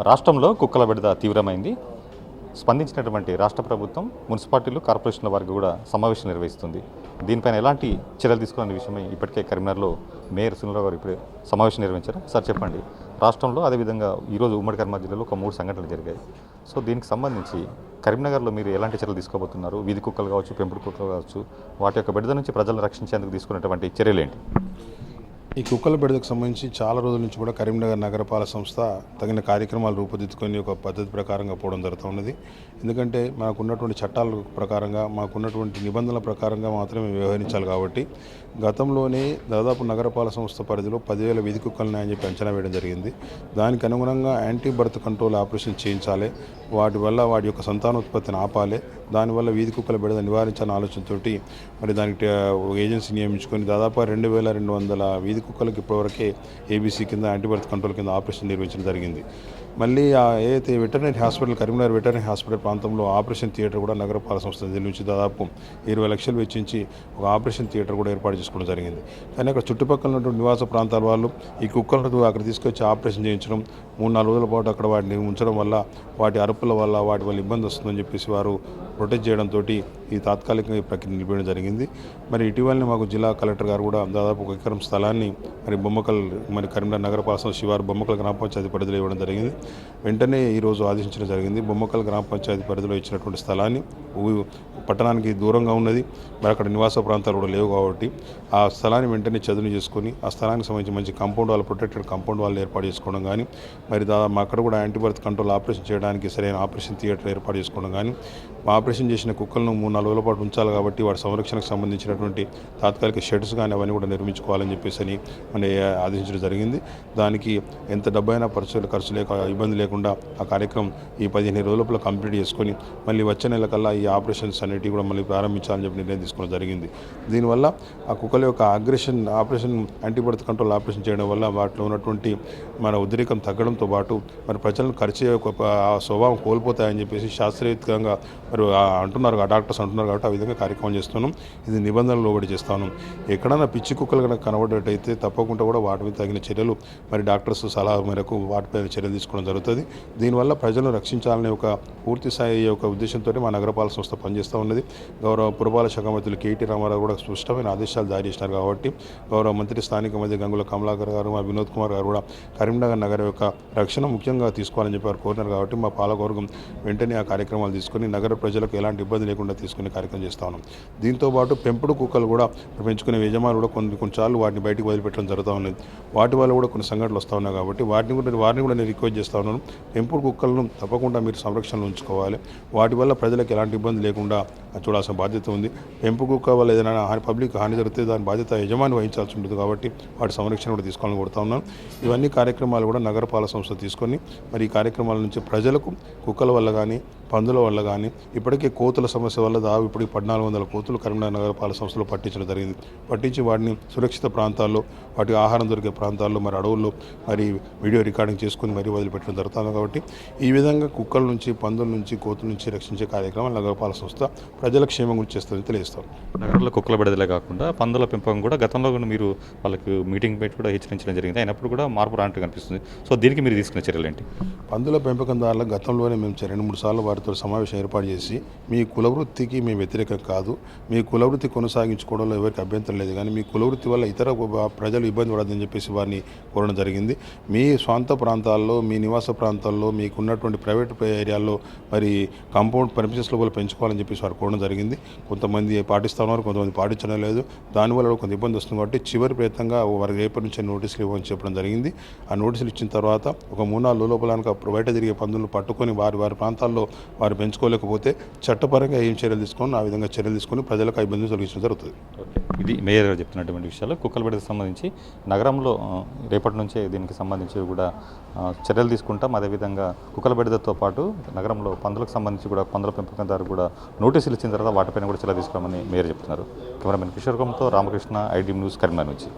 రాష్ట్రంలో కుక్కల బెడద తీవ్రమైంది. స్పందించినటువంటి రాష్ట్ర ప్రభుత్వం మున్సిపాలిటీలు, కార్పొరేషన్ల వారికి కూడా సమావేశం నిర్వహిస్తుంది. దీనిపైన ఎలాంటి చర్యలు తీసుకోవాలనే విషయమై ఇప్పటికే కరీంనగర్లో మేయర్ సునీల్రావు గారు ఇప్పుడే సమావేశం నిర్వహించారు. సార్ చెప్పండి, రాష్ట్రంలో అదేవిధంగా ఈరోజు ఉమ్మడి కరీంనగర్ జిల్లాలో ఒక 3 సంఘటనలు జరిగాయి. సో దీనికి సంబంధించి కరీంనగర్లో మీరు ఎలాంటి చర్యలు తీసుకోబోతున్నారు? వీధి కుక్కలు కావచ్చు, పెంపుడు కుక్కలు కావచ్చు, వాటి యొక్క బెడద నుంచి ప్రజలను రక్షించేందుకు తీసుకున్నటువంటి చర్యలు ఏంటి? ఈ కుక్కల బెడదకు సంబంధించి చాలా రోజుల నుంచి కూడా కరీంనగర్ నగరపాలక సంస్థ తగిన కార్యక్రమాలు రూపుదిద్దుకొని ఒక పద్ధతి ప్రకారంగా పోవడం జరుగుతూ ఉన్నది. ఎందుకంటే మాకున్నటువంటి చట్టాల ప్రకారంగా, మాకున్నటువంటి నిబంధనల ప్రకారంగా మాత్రమే వ్యవహరించాలి. కాబట్టి గతంలోనే దాదాపు నగరపాలక సంస్థ పరిధిలో 10,000 వీధి కుక్కలని అని చెప్పి అంచనా వేయడం జరిగింది. దానికి అనుగుణంగా యాంటీ బర్త్ కంట్రోల్ ఆపరేషన్ చేయించాలి, వాటి వల్ల వాటి యొక్క సంతానోత్పత్తిని ఆపాలి, దానివల్ల వీధి కుక్కల బెడద నివారించాలనే ఆలోచనతోటి మరి దానికి ఏజెన్సీ నియమించుకొని దాదాపు 2,200 వీధి కుక్కలకి ఇప్పటివరకే ఏబీసీ కింద యాంటీబర్త్ కంట్రోల్ కింద ఆపరేషన్ నిర్వహించడం జరిగింది. మళ్ళీ ఏదైతే veterinary hospital, Karimnagar veterinary hospital ప్రాంతంలో ఆపరేషన్ థియేటర్ కూడా నగరపాలక సంస్థ నుంచి దాదాపు 20 లక్షలు వెచ్చించి ఒక ఆపరేషన్ థియేటర్ కూడా ఏర్పాటు చేసుకోవడం జరిగింది. కానీ అక్కడ చుట్టుపక్కల ఉన్నటువంటి నివాస ప్రాంతాల వాళ్ళు ఈ కుక్కలను అక్కడ తీసుకొచ్చి ఆపరేషన్ చేయించడం, 3-4 రోజుల పాటు అక్కడ వాటిని ఉంచడం వల్ల వాటి అరుపుల వల్ల వాటి వల్ల ఇబ్బంది వస్తుందని చెప్పేసి వారు ప్రొటెక్ట్ చేయడంతో ఈ తాత్కాలికంగా ఈ ప్రక్రియ నిలిపేయడం జరిగింది. మరి ఇటీవలనే మాకు జిల్లా కలెక్టర్ గారు కూడా దాదాపు 1 ఎకరం స్థలాన్ని మరి బొమ్మకల్, మరి కరీంనగర్ నగరపాలక సంస్థ శివారు బొమ్మకల్ గ్రామ పంచాయతీ పరిధిలో ఇవ్వడం జరిగింది. వెంటనే ఈరోజు ఆదేశించడం జరిగింది. బొమ్మకల్ గ్రామ పంచాయతీ పరిధిలో ఇచ్చినటువంటి స్థలాన్ని పట్టణానికి దూరంగా ఉన్నది, మరి అక్కడ నివాస ప్రాంతాలు కూడా లేవు కాబట్టి ఆ స్థలాన్ని వెంటనే చదును చేసుకొని ఆ స్థలానికి సంబంధించి మంచి కాంపౌండ్ వాళ్ళు, ప్రొటెక్టెడ్ కాంపౌండ్ వాళ్ళు ఏర్పాటు చేసుకోవడం కానీ, మరి అక్కడ కూడా యాంటీబర్త్ కంట్రోల్ ఆపరేషన్ చేయడానికి సరైన ఆపరేషన్ థియేటర్ ఏర్పాటు చేసుకోవడం కానీ, ఆపరేషన్ చేసిన కుక్కలను 3-4 రోజుల పాటు ఉంచాలి కాబట్టి వాటి సంరక్షణకు సంబంధించినటువంటి తాత్కాలిక షెడ్స్ కానీ అవన్నీ కూడా నిర్మించుకోవాలని చెప్పేసి మన ఆదేశించడం జరిగింది. దానికి ఎంత డబ్బైనా ఖర్చు లేక ఇబ్బంది లేకుండా ఆ కార్యక్రమం ఈ 15 రోజుల కంప్లీట్ చేసుకొని మళ్ళీ వచ్చే నెల కల్లా ఈ ఆపరేషన్స్ అన్నిటి కూడా మళ్ళీ ప్రారంభించాలని చెప్పి నిర్ణయం తీసుకోవడం జరిగింది. దీనివల్ల ఆ కుక్కల యొక్క ఆపరేషన్ యాంటీబర్త్ కంట్రోల్ ఆపరేషన్ చేయడం వల్ల వాటిలో ఉన్నటువంటి మన ఉద్రేకం తగ్గడంతో పాటు మరి ప్రజలను ఖర్చు స్వభావం కోల్పోతాయని చెప్పేసి శాస్త్రీయంగా మరి అంటున్నారు, డాక్టర్స్ అంటున్నారు. కాబట్టి ఆ విధంగా కార్యక్రమం చేస్తున్నాం. ఇది నిబంధనలు లోబడి చేస్తాను. ఎక్కడైనా పిచ్చి కుక్కలు కనుక కనబడేటైతే తప్పకుండా కూడా వాటి మీద తగిన చర్యలు మరి డాక్టర్స్ సలహా మేరకు వాటిపై చర్యలు తీసుకోవడం జరుగుతుంది. దీనివల్ల ప్రజలను రక్షించాలనే ఒక పూర్తి స్థాయి యొక్క ఉద్దేశంతో మా నగరపాలక సంస్థ పనిచేస్తూ ఉన్నది. గౌరవ పురపాలక శాఖ మంత్రులు కేటీ రామారావు కూడా స్పష్టమైన ఆదేశాలు జారీ చేసినారు. కాబట్టి గౌరవ మంత్రి స్థానిక మంత్రి గంగుల కమలాకర్ గారు, మా వినోద్ కుమార్ గారు కూడా కరీంనగర్ నగరం యొక్క రక్షణ ముఖ్యంగా తీసుకోవాలని చెప్పి వారు కోరినారు. కాబట్టి మా పాలకవర్గం వెంటనే ఆ కార్యక్రమాలు తీసుకొని నగర ప్రజలకు ఎలాంటి ఇబ్బంది లేకుండా తీసుకునే కార్యక్రమం చేస్తా ఉన్నాం. దీంతోపాటు పెంపుడు కుక్కలు కూడా పెంచుకునే యజమానులు కూడా కొన్నిసార్లు వాటిని బయటికి వదిలిపెట్టడం జరుగుతూ ఉన్నది. వాటి వల్ల కూడా కొన్ని సంఘటనలు వస్తూ ఉన్నాయి. కాబట్టి వారిని కూడా నేను రిక్వెస్ట్ చేస్తూ ఉన్నాను, పెంపుడు కుక్కలను తప్పకుండా మీరు సంరక్షణలో ఉంచుకోవాలి. వాటి వల్ల ప్రజలకు ఎలాంటి ఇబ్బంది లేకుండా చూడాల్సిన బాధ్యత ఉంది. పెంపుడు కుక్క వల్ల ఏదైనా పబ్లిక్ హాని జరిగితే దాని బాధ్యత యజమాని వహించాల్సి ఉంటుంది. కాబట్టి వాటి సంరక్షణ కూడా తీసుకోవాలని కోరుతా ఉన్నాను. ఇవన్నీ కార్యక్రమాలు కూడా నగరపాలక సంస్థ తీసుకొని మరి ఈ కార్యక్రమాల నుంచి ప్రజలకు కుక్కల వల్ల కానీ, పందుల వల్ల కానీ, ఇప్పటికే కోతుల సమస్య వల్ల ఇప్పుడు 1,400 కోతులు కరీంనగర్ నగరపాలక సంస్థలో పట్టించడం జరిగింది. పట్టించి వాటిని సురక్షిత ప్రాంతాల్లో, వాటి ఆహారం దొరికే ప్రాంతాల్లో, మరి అడవుల్లో మరి వీడియో రికార్డింగ్ చేసుకుని మరీ వదిలిపెట్టడం జరుగుతుంది. కాబట్టి ఈ విధంగా కుక్కల నుంచి, పందుల నుంచి, కోతుల నుంచి రక్షించే కార్యక్రమాలు నగరపాలక సంస్థ ప్రజల క్షేమం గురించి చేస్తుందని తెలియజేస్తారు. నగరంలో కుక్కల బెడదలే కాకుండా పందుల పెంపకం కూడా గతంలో కూడా మీరు వాళ్ళకి మీటింగ్ పెట్టి కూడా హెచ్చరించడం జరిగింది. అయినప్పుడు కూడా మార్పు రానట్టు కనిపిస్తుంది. సో దీనికి మీరు తీసుకున్న చర్యలు ఏంటి? పందుల పెంపకందారుల గతంలోనే మేము 2-3 సార్లు వారితో సమావేశం ఏర్పాటు చేసి మీ కులవృత్తికి మేము వ్యతిరేకం కాదు, మీ కులవృత్తి కొనసాగించుకోవడంలో ఎవరికి అభ్యంతరం లేదు, కానీ మీ కులవృత్తి వల్ల ఇతర ప్రజలు ఇబ్బంది పడదని చెప్పేసి వారిని కోరడం జరిగింది. మీ స్వంత ప్రాంతాల్లో, మీ నివాస ప్రాంతాల్లో, మీకున్నటువంటి ప్రైవేట్ ఏరియాల్లో మరి కాంపౌండ్ పర్మిషన్స్ లోపల పెంచుకోవాలని చెప్పేసి వారు కోరడం జరిగింది. కొంతమంది పాటిస్తూ ఉన్నారు, కొంతమంది పాటించడం లేదు. దానివల్ల కొంత ఇబ్బంది వస్తుంది. కాబట్టి చివరి ప్రయత్నంగా వారికి రేపటి నుంచి నోటీసులు ఇవ్వని చెప్పడం జరిగింది. ఆ నోటీసులు ఇచ్చిన తర్వాత ఒక 3-4 రోజుల లోపల బయట తిరిగే పందులను పట్టుకొని వారి ప్రాంతాల్లో వారు పెంచుకోలేకపోతే చట్టపరంగా ఏం చర్యలు తీసుకొని ఆ విధంగా చర్యలు తీసుకొని ప్రజలకు ఆ ఇబ్బందులు తొలగించడం జరుగుతుంది. ఇది మేయర్ గారు చెప్తున్నటువంటి విషయాలు. కుక్కల బెడదకు సంబంధించి నగరంలో రేపటి నుంచే దీనికి సంబంధించి కూడా చర్యలు తీసుకుంటాం. అదేవిధంగా కుక్కల బెడదతో పాటు నగరంలో పందులకు సంబంధించి కూడా పందుల పెంపకందారు కూడా నోటీసులు ఇచ్చిన తర్వాత వాటిపైన కూడా చర్యలు తీసుకోమని మేయర్ చెప్తున్నారు. కెమెరామెన్ కిషోర్ కుమార్తో రామకృష్ణ, ఐడి న్యూస్, కరీంనగర్ నుంచి.